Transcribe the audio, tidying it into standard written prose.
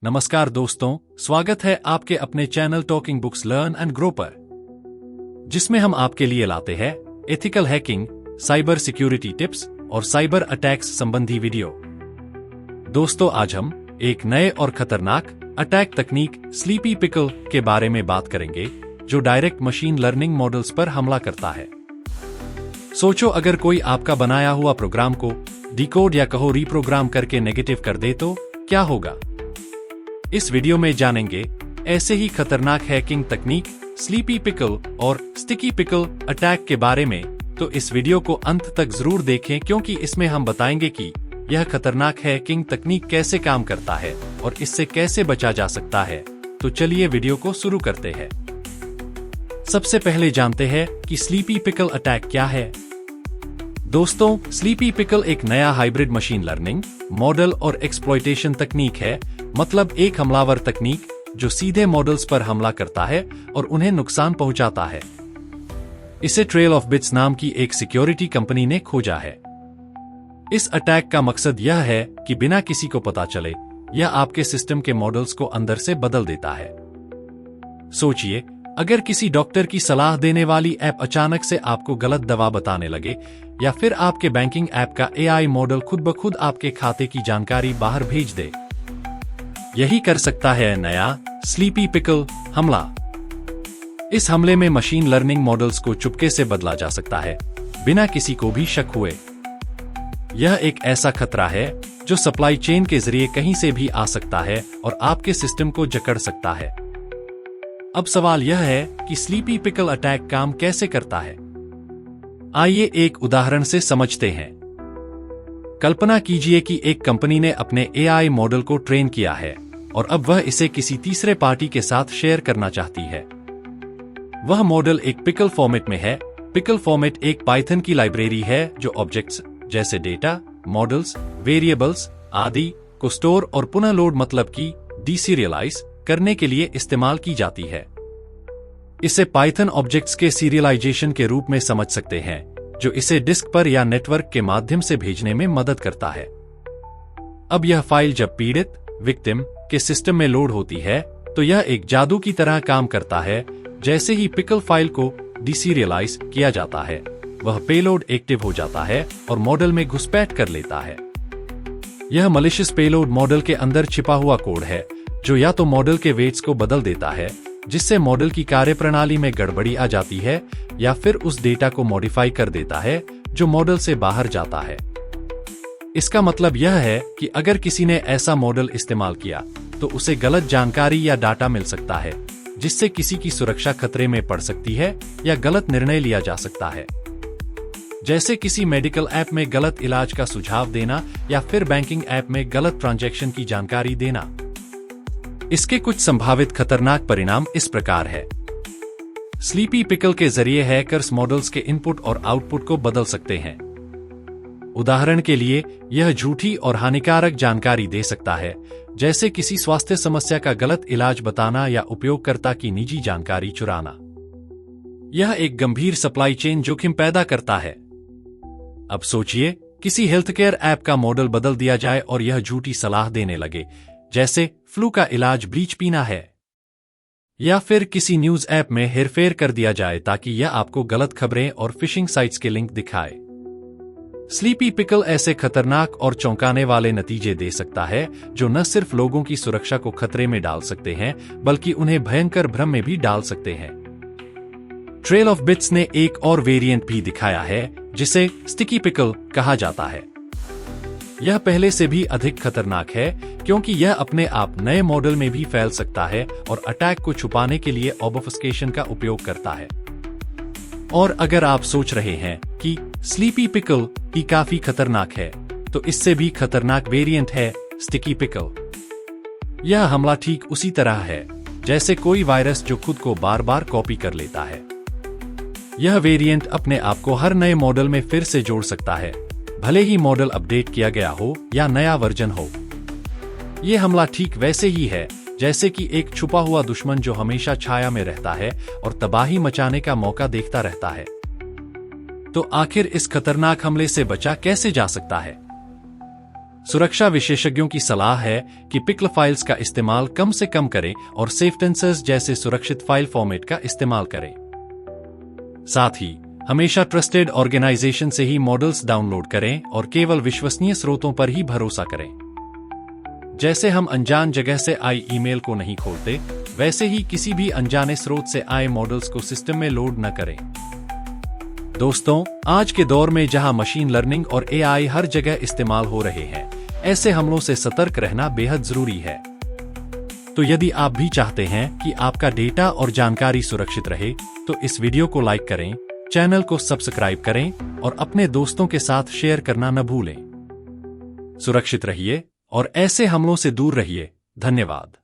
नमस्कार दोस्तों, स्वागत है आपके अपने channel talking books learn and grow पर, जिसमें हम आपके लिए लाते हैं ethical hacking, cyber security tips और साइबर अटैक्स संबंधी वीडियो। दोस्तों, आज हम एक नए और खतरनाक अटैक तकनीक स्लीपी पिकल के बारे में बात करेंगे, जो डायरेक्ट मशीन लर्निंग मॉडल्स पर हमला करता है। सोचो, अगर कोई आपका बनाया हुआ प्रोग्राम को डिकोड या कहो रीप्रोग्राम करके नेगेटिव कर दे तो क्या होगा। इस वीडियो में जानेंगे ऐसे ही खतरनाक हैकिंग तकनीक स्लीपी पिकल और स्टिकी पिकल अटैक के बारे में। तो इस वीडियो को अंत तक जरूर देखें, क्योंकि इसमें हम बताएंगे कि यह खतरनाक हैकिंग तकनीक कैसे काम करता है और इससे कैसे बचा जा सकता है। तो चलिए वीडियो को शुरू करते हैं। सबसे पहले जानते हैं कि स्लीपी पिकल अटैक क्या है। दोस्तों, स्लीपी पिकल एक नया हाइब्रिड मशीन लर्निंग मॉडल और एक्सप्लॉयटेशन तकनीक है, मतलब एक हमलावर तकनीक जो सीधे मॉडल्स पर हमला करता है और उन्हें नुकसान पहुंचाता है। इसे ट्रेल ऑफ बिट्स नाम की एक सिक्योरिटी कंपनी ने खोजा है। इस अटैक का मकसद यह है कि बिना किसी को पता चले यह आपके सिस्टम के मॉडल्स को अंदर से बदल देता है। सोचिए, अगर किसी डॉक्टर की सलाह देने वाली ऐप अचानक से आपको गलत दवा बताने लगे, या फिर आपके बैंकिंग ऐप का एआई मॉडल खुद ब खुद आपके खाते की जानकारी बाहर भेज दे। यही कर सकता है नया स्लीपी पिकल हमला। इस हमले में मशीन लर्निंग मॉडल्स को चुपके से बदला जा सकता है, बिना किसी को भी शक हुए। यह एक ऐसा खतरा है जो सप्लाई चेन के जरिए कहीं से भी आ सकता है और आपके सिस्टम को जकड़ सकता है। अब सवाल यह है कि स्लीपी पिकल अटैक काम कैसे करता है। आइए एक उदाहरण से समझते हैं। कल्पना कीजिए कि एक कंपनी ने अपने एआई मॉडल को ट्रेन किया है और अब वह इसे किसी तीसरे पार्टी के साथ शेयर करना चाहती है। वह मॉडल एक पिकल फॉर्मेट में है। पिकल फॉर्मेट एक पाइथन की लाइब्रेरी है जो ऑब्जेक्ट्स जैसे डेटा, मॉडल्स, वेरिएबल्स आदि को स्टोर और पुनः लोड मतलब कि डीसीरियलाइज करने के लिए इस्तेमाल की जाती है। इसे पाइथन ऑब्जेक्ट्स के सीरियलाइजेशन के रूप में समझ सकते हैं, जो इसे डिस्क पर या नेटवर्क के माध्यम से भेजने में मदद करता है। अब यह फाइल जब पीड़ित विक्टिम के सिस्टम में लोड होती है, तो यह एक जादू की तरह काम करता है। जैसे ही पिकल फाइल को डिसीरियलाइज किया जाता है, वह पेलोड एक्टिव हो जाता है और मॉडल में घुसपैठ कर लेता है। यह मलिशियस पेलोड मॉडल के अंदर छिपा हुआ कोड है, जो या तो मॉडल के वेट्स को बदल देता है, जिससे मॉडल की कार्यप्रणाली में गड़बड़ी आ जाती है, या फिर उस डेटा को मॉडिफाई कर देता है जो मॉडल से बाहर जाता है। इसका मतलब यह है कि अगर किसी ने ऐसा मॉडल इस्तेमाल किया तो उसे गलत जानकारी या डाटा मिल सकता है, जिससे किसी की सुरक्षा खतरे में पड़ सकती है या गलत निर्णय लिया जा सकता है। जैसे किसी मेडिकल ऐप में गलत इलाज का सुझाव देना या फिर बैंकिंग ऐप में गलत ट्रांजैक्शन की जानकारी देना। इसके कुछ संभावित खतरनाक परिणाम इस प्रकार है। स्लीपी पिकल के जरिए हैकर्स मॉडल्स के इनपुट और आउटपुट को बदल सकते हैं। उदाहरण के लिए, यह झूठी और हानिकारक जानकारी दे सकता है, जैसे किसी स्वास्थ्य समस्या का गलत इलाज बताना या उपयोगकर्ता की निजी जानकारी चुराना। यह एक गंभीर सप्लाई चेन जोखिम पैदा करता है। अब सोचिए, किसी हेल्थकेयर ऐप का मॉडल बदल दिया जाए और यह झूठी सलाह देने लगे, जैसे फ्लू का इलाज ब्लीच पीना है, या फिर किसी न्यूज ऐप में हेरफेर कर दिया जाए ताकि यह आपको गलत खबरें और फिशिंग साइट्स के लिंक दिखाए। स्लीपी पिकल ऐसे खतरनाक और चौंकाने वाले नतीजे दे सकता है, जो न सिर्फ लोगों की सुरक्षा को खतरे में डाल सकते हैं, बल्कि उन्हें भयंकर भ्रम में भी डाल सकते हैं। ट्रेल ऑफ बिट्स ने एक और वेरिएंट भी दिखाया है, जिसे स्टिकी पिकल कहा जाता है। यह पहले से भी अधिक खतरनाक है, क्योंकि यह अपने आप नए मॉडल में भी फैल सकता है और अटैक को छुपाने के लिए ऑबफस्केशन का उपयोग करता है। और अगर आप सोच रहे हैं कि स्लीपी पिकल ही काफी खतरनाक है, तो इससे भी खतरनाक वेरिएंट है स्टिकी पिकल। यह हमला ठीक उसी तरह है जैसे कोई वायरस जो खुद को बार बार कॉपी कर लेता है। यह वेरिएंट अपने आप को हर नए मॉडल में फिर से जोड़ सकता है, भले ही मॉडल अपडेट किया गया हो या नया वर्जन हो। यह हमला ठीक वैसे ही है जैसे कि एक छुपा हुआ दुश्मन जो हमेशा छाया में रहता है और तबाही मचाने का मौका देखता रहता है। तो आखिर इस खतरनाक हमले से बचा कैसे जा सकता है। सुरक्षा विशेषज्ञों की सलाह है कि पिक्ल फाइल्स का इस्तेमाल कम से कम करें और सेफटेंसर्स जैसे सुरक्षित फाइल फॉर्मेट का इस्तेमाल करें। साथ ही हमेशा ट्रस्टेड ऑर्गेनाइजेशन से ही मॉडल्स डाउनलोड करें और केवल विश्वसनीय स्रोतों पर ही भरोसा करें। जैसे हम अनजान जगह से आए ईमेल को नहीं खोलते, वैसे ही किसी भी अनजाने स्रोत से आए मॉडल्स को सिस्टम में लोड न करें। दोस्तों, आज के दौर में जहां मशीन लर्निंग और एआई हर जगह इस्तेमाल हो रहे हैं, ऐसे हमलों से सतर्क रहना बेहद जरूरी है। तो यदि आप भी चाहते हैं कि आपका डेटा और जानकारी सुरक्षित रहे, तो इस वीडियो को लाइक करें, चैनल को सब्सक्राइब करें और अपने दोस्तों के साथ शेयर करना न भूलें। सुरक्षित रहिए और ऐसे हमलों से दूर रहिए। धन्यवाद।